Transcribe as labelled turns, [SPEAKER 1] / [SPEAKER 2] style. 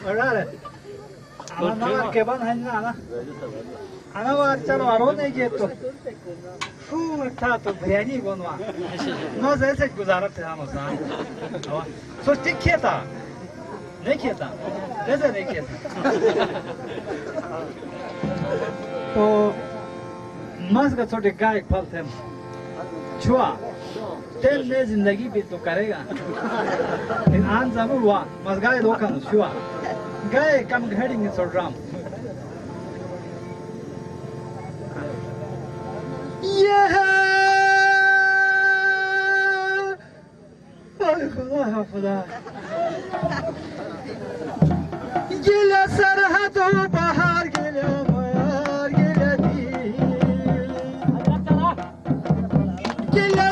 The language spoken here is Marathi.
[SPEAKER 1] Öyle. Ana var keban hani ana. Ana var çalo aro ne getto. Fu tato bhayani bonwa. No जैसे गुजारते हम उसना. So ठीक किया नहीं किया कैसे नहीं किया तो मस्त का छोटे गाय फलते हैं छुआ तेल ने जिंदगी भी तो करेगा इन आन जरूर हुआ मस्त गाय दो का छुआ गाय कम घड़ी में सोच रहा हूँ ये खुदा खुदा गिला सरहदों बाहर गिला मार गिला दी गिला